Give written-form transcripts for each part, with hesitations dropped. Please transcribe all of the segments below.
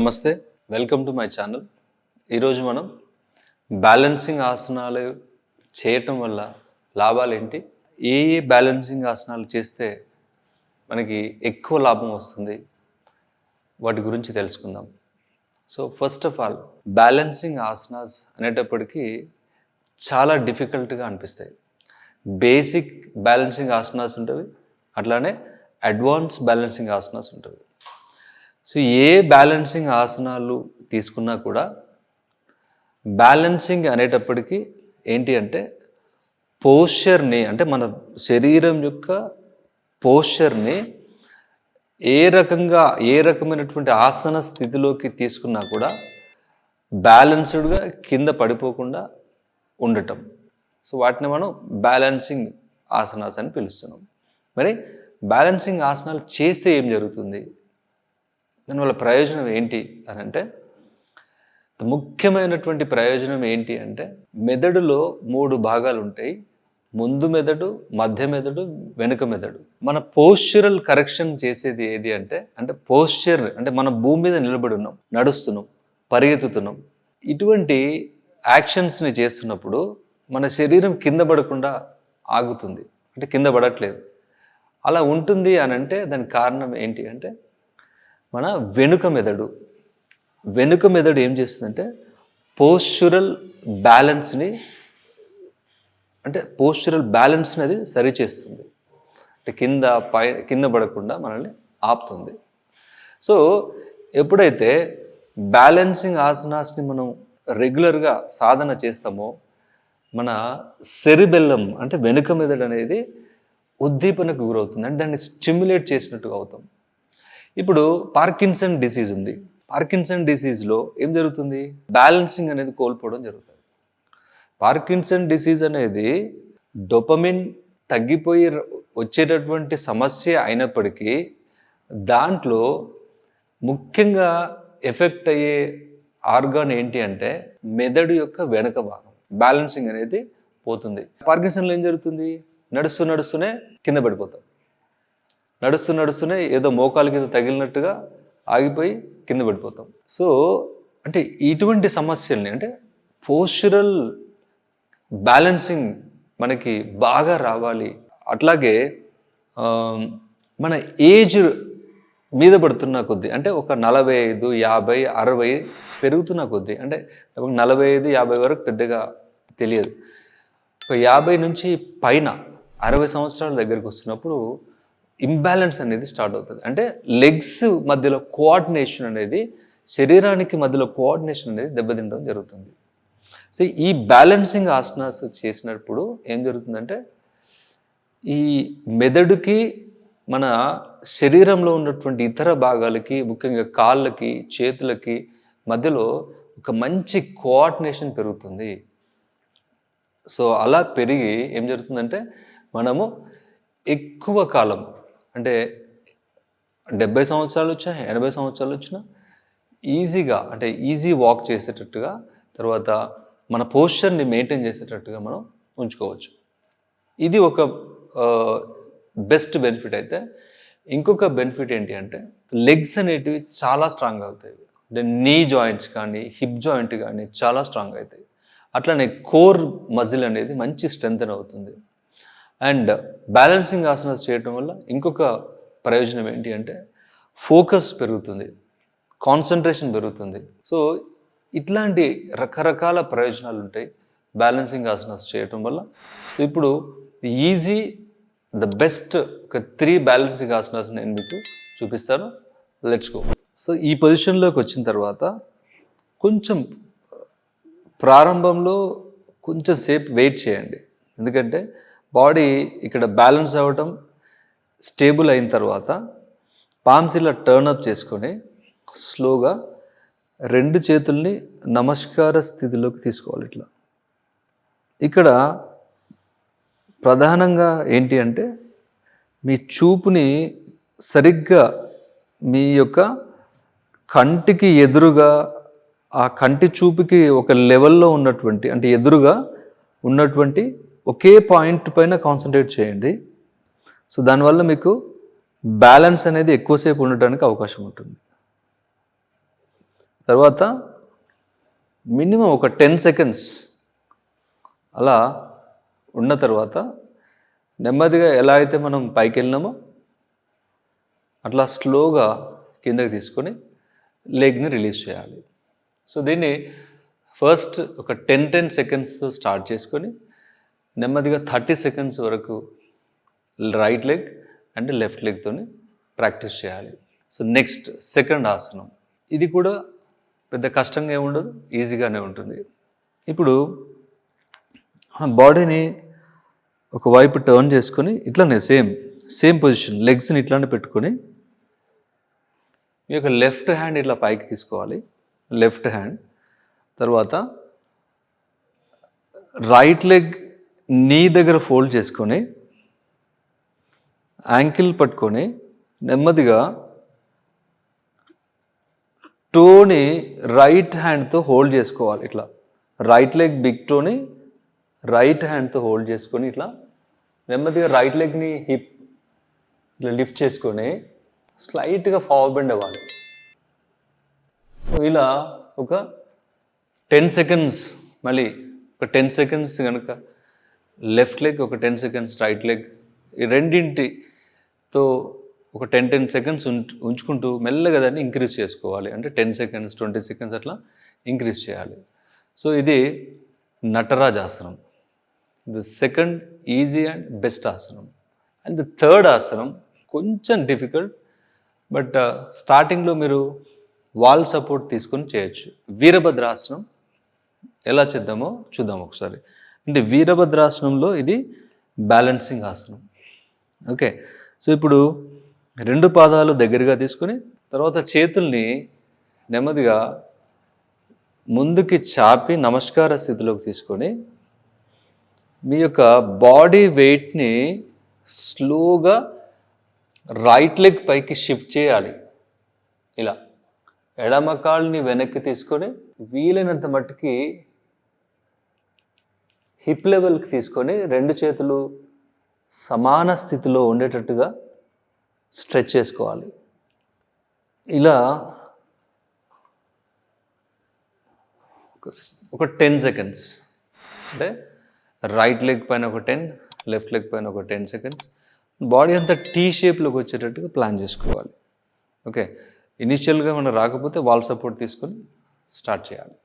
నమస్తే, welcome to my channel. ఈరోజు మనం బ్యాలెన్సింగ్ ఆసనాలు చేయటం వల్ల లాభాలు ఏంటి, ఏ బ్యాలెన్సింగ్ ఆసనాలు చేస్తే మనకి ఎక్కువ లాభం వస్తుంది, వాటి గురించి తెలుసుకుందాం. So first of all, balancing asanas అనేటప్పటికీ చాలా డిఫికల్ట్గా అనిపిస్తాయి. బేసిక్ బ్యాలెన్సింగ్ ఆసనాస్ ఉంటుంది, అట్లానే అడ్వాన్స్ బ్యాలెన్సింగ్ ఆసనాస్ ఉంటుంది. సో ఏ బ్యాలెన్సింగ్ ఆసనాలు తీసుకున్నా కూడా బ్యాలెన్సింగ్ అనేటప్పటికీ ఏంటి అంటే పోస్చర్ని, అంటే మన శరీరం యొక్క పోస్చర్ని ఏ రకమైనటువంటి ఆసన స్థితిలోకి తీసుకున్నా కూడా బ్యాలెన్స్డ్గా కింద పడిపోకుండా ఉండటం. సో వాటిని మనం బ్యాలెన్సింగ్ ఆసనాస్ అని పిలుస్తున్నాం. మరి బ్యాలెన్సింగ్ ఆసనాలు చేస్తే ఏం జరుగుతుంది, దానివల్ల ప్రయోజనం ఏంటి అని అంటే, ముఖ్యమైనటువంటి ప్రయోజనం ఏంటి అంటే, మెదడులో 3 భాగాలు ఉంటాయి. ముందు మెదడు, మధ్య మెదడు, వెనుక మెదడు. మన పోస్చరల్ కరెక్షన్ చేసేది ఏది అంటే పోస్చర్ అంటే మన భూమి మీద నిలబడి ఉన్నాం, నడుస్తున్నాం, పరిగెత్తుతున్నాం. ఇటువంటి యాక్షన్స్ని చేస్తున్నప్పుడు మన శరీరం కింద పడకుండా ఆగుతుంది, అంటే కింద పడట్లేదు. అలా ఉంటుంది అని అంటే దానికి కారణం ఏంటి అంటే, మన వెనుక మెదడు ఏం చేస్తుందంటే పోస్చురల్ బ్యాలెన్స్ని అది సరి చేస్తుంది, అంటే కింద పడకుండా మనల్ని ఆపుతుంది. సో ఎప్పుడైతే బ్యాలెన్సింగ్ ఆసనాస్ని మనం రెగ్యులర్గా సాధన చేస్తామో మన సెరిబెల్లం అంటే వెనుక మెదడు అనేది ఉద్దీపనకు గురవుతుంది, అంటే దాన్ని స్టిమ్యులేట్ చేసినట్టుగా అవుతాం. ఇప్పుడు పార్కిన్సన్ డిసీజ్ ఉంది. పార్కిన్సన్ డిసీజ్లో ఏం జరుగుతుంది, బ్యాలెన్సింగ్ అనేది కోల్పోవడం జరుగుతుంది. పార్కిన్సన్ డిసీజ్ అనేది డోపమిన్ తగ్గిపోయి వచ్చేటటువంటి సమస్య అయినప్పటికీ దాంట్లో ముఖ్యంగా ఎఫెక్ట్ అయ్యే ఆర్గాన్ ఏంటి అంటే మెదడు యొక్క వెనక భాగం. బ్యాలెన్సింగ్ అనేది పోతుంది. పార్కిన్సన్లో ఏం జరుగుతుంది, నడుస్తూనే కింద పడిపోతాం, నడుస్తూనే ఏదో మోకాలు కింద తగిలినట్టుగా ఆగిపోయి కింద పడిపోతాం. సో అంటే ఇటువంటి సమస్యల్ని, అంటే పోస్చరల్ బ్యాలెన్సింగ్ మనకి బాగా రావాలి. అట్లాగే మన ఏజ్ మీద పడుతున్న కొద్దీ, అంటే ఒక 45, 50, 60 పెరుగుతున్న కొద్దీ, అంటే 45, 50 వరకు పెద్దగా తెలియదు, ఒక 50 నుంచి పైన 60 సంవత్సరాల దగ్గరికి వస్తున్నప్పుడు ఇంబ్యాలెన్స్ అనేది స్టార్ట్ అవుతుంది. అంటే లెగ్స్ మధ్యలో కోఆర్డినేషన్ అనేది, శరీరానికి మధ్యలో కోఆర్డినేషన్ అనేది దెబ్బతింటడం జరుగుతుంది. సో ఈ బ్యాలెన్సింగ్ ఆసనాస్ చేసినప్పుడు ఏం జరుగుతుందంటే ఈ మెదడుకి మన శరీరంలో ఉన్నటువంటి ఇతర భాగాలకి, ముఖ్యంగా కాళ్ళకి, చేతులకి మధ్యలో ఒక మంచి కోఆర్డినేషన్ పెరుగుతుంది. సో అలా పెరిగి ఏం జరుగుతుందంటే మనము ఎక్కువ కాలం, అంటే 70 సంవత్సరాలు వచ్చినా 80 సంవత్సరాలు వచ్చినా ఈజీగా, అంటే ఈజీ వాక్ చేసేటట్టుగా, తర్వాత మన పోస్చర్ని మెయింటైన్ చేసేటట్టుగా మనం ఉంచుకోవచ్చు. ఇది ఒక బెస్ట్ బెనిఫిట్. అయితే ఇంకొక బెనిఫిట్ ఏంటి అంటే లెగ్స్ అనేటివి చాలా స్ట్రాంగ్ అవుతాయి. అంటే నీ జాయింట్స్ కానీ, హిప్ జాయింట్ కానీ చాలా స్ట్రాంగ్ అవుతాయి. అట్లనే కోర్ మజిల్ అనేది మంచి స్ట్రెంగ్తన్ అవుతుంది. అండ్ బ్యాలెన్సింగ్ ఆసనాలు చేయటం వల్ల ఇంకొక ప్రయోజనం ఏంటి అంటే ఫోకస్ పెరుగుతుంది, కాన్సన్ట్రేషన్ పెరుగుతుంది. సో ఇట్లాంటి రకరకాల ప్రయోజనాలు ఉంటాయి బ్యాలెన్సింగ్ ఆసనాస్ చేయటం వల్ల. సో ఇప్పుడు ద బెస్ట్ ఒక 3 బ్యాలెన్సింగ్ ఆసనాస్ నేను మీకు చూపిస్తాను. Let's go. సో ఈ పొజిషన్లోకి వచ్చిన తర్వాత కొంచెం ప్రారంభంలో కొంచెం సేపు వెయిట్ చేయండి, ఎందుకంటే బాడీ ఇక్కడ బ్యాలెన్స్ అవ్వటం స్టేబుల్ అయిన తర్వాత పామ్స్ ఇలా టర్న్అప్ చేసుకొని స్లోగా 2 చేతుల్ని నమస్కార స్థితిలోకి తీసుకోవాలి. ఇట్లా ఇక్కడ ప్రధానంగా ఏంటి అంటే మీ చూపుని సరిగ్గా మీ యొక్క కంటికి ఎదురుగా, ఆ కంటి చూపుకి ఒక లెవెల్లో ఉన్నటువంటి, అంటే ఎదురుగా ఉన్నటువంటి ఒకే పాయింట్ పైన కాన్సన్ట్రేట్ చేయండి. సో దానివల్ల మీకు బ్యాలెన్స్ అనేది ఎక్కువసేపు ఉండటానికి అవకాశం ఉంటుంది. తర్వాత మినిమం ఒక 10 సెకండ్స్ అలా ఉన్న తర్వాత నెమ్మదిగా ఎలా అయితే మనం పైకి వెళ్ళినామో అట్లా స్లోగా కిందకి తీసుకొని లెగ్ని రిలీజ్ చేయాలి. సో దీన్ని ఫస్ట్ ఒక 10 సెకండ్స్ స్టార్ట్ చేసుకొని నెమ్మదిగా 30 సెకండ్స్ వరకు రైట్ లెగ్ అండ్ లెఫ్ట్ లెగ్తో ప్రాక్టీస్ చేయాలి. సో నెక్స్ట్ సెకండ్ ఆసనం, ఇది కూడా పెద్ద కష్టంగా ఏముండదు, ఈజీగానే ఉంటుంది. ఇప్పుడు బాడీని ఒకవైపు టర్న్ చేసుకొని ఇట్లానే సేమ్ పొజిషన్, లెగ్స్ని ఇట్లానే పెట్టుకొని మీ యొక్క లెఫ్ట్ హ్యాండ్ ఇట్లా పైకి తీసుకోవాలి. లెఫ్ట్ హ్యాండ్ తర్వాత రైట్ లెగ్ నీ దగ్గర ఫోల్డ్ చేసుకొని యాంకిల్ పట్టుకొని నెమ్మదిగా టోని రైట్ హ్యాండ్తో హోల్డ్ చేసుకోవాలి. ఇట్లా రైట్ లెగ్ బిగ్ టోని రైట్ హ్యాండ్తో హోల్డ్ చేసుకొని ఇట్లా నెమ్మదిగా రైట్ లెగ్ని హిప్ ఇట్లా లిఫ్ట్ చేసుకొని స్లైట్గా ఫార్వర్డ్ బెండ్ అవ్వాలి. సో ఇలా ఒక 10 సెకండ్స్, మళ్ళీ ఒక 10 సెకండ్స్ కనుక లెఫ్ట్ లెగ్, ఒక 10 సెకండ్స్ రైట్ లెగ్, ఈ రెండింటితో ఒక 10 సెకండ్స్ ఉంచుకుంటూ మెల్లగా దాన్ని ఇంక్రీజ్ చేసుకోవాలి. అంటే 10 సెకండ్స్ 20 సెకండ్స్ అట్లా ఇంక్రీజ్ చేయాలి. సో ఇది నటరాజ్ ఆసనం, the second easy and best ఆసనం. అండ్ ది థర్డ్ ఆసనం కొంచెం డిఫికల్ట్, బట్ స్టార్టింగ్లో మీరు వాల్ సపోర్ట్ తీసుకొని చేయొచ్చు. వీరభద్రాసనం ఎలా చేద్దామో చూద్దాం ఒకసారి. అంటే వీరభద్రాసనంలో ఇది బ్యాలెన్సింగ్ ఆసనం. ఓకే, సో ఇప్పుడు 2 పాదాలు దగ్గరగా తీసుకొని తర్వాత చేతుల్ని నెమ్మదిగా ముందుకి చాపి నమస్కార స్థితిలోకి తీసుకొని మీ యొక్క బాడీ వెయిట్ని స్లోగా రైట్ లెగ్ పైకి షిఫ్ట్ చేయాలి. ఇలా ఎడమ కాళ్ళని వెనక్కి తీసుకొని వీలైనంత మట్టుకి హిప్ లెవెల్కి తీసుకొని 2 చేతులు సమాన స్థితిలో ఉండేటట్టుగా స్ట్రెచ్ చేసుకోవాలి. ఇలా ఒక 10 సెకండ్స్, అంటే రైట్ లెగ్ పైన ఒక 10, లెఫ్ట్ లెగ్ పైన ఒక 10 సెకండ్స్, బాడీ అంతా టీ షేప్లోకి వచ్చేటట్టుగా ప్లాన్ చేసుకోవాలి. ఓకే, ఇనిషియల్గా మనం రాకపోతే వాల్ సపోర్ట్ తీసుకొని స్టార్ట్ చేయాలి.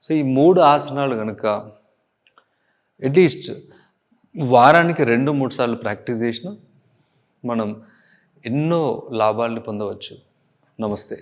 సో ఈ 3 ఆసనాలు కనుక అట్లీస్ట్ వారానికి 2-3 సార్లు ప్రాక్టీస్ చేసినా మనం ఎన్నో లాభాలను పొందవచ్చు. నమస్తే.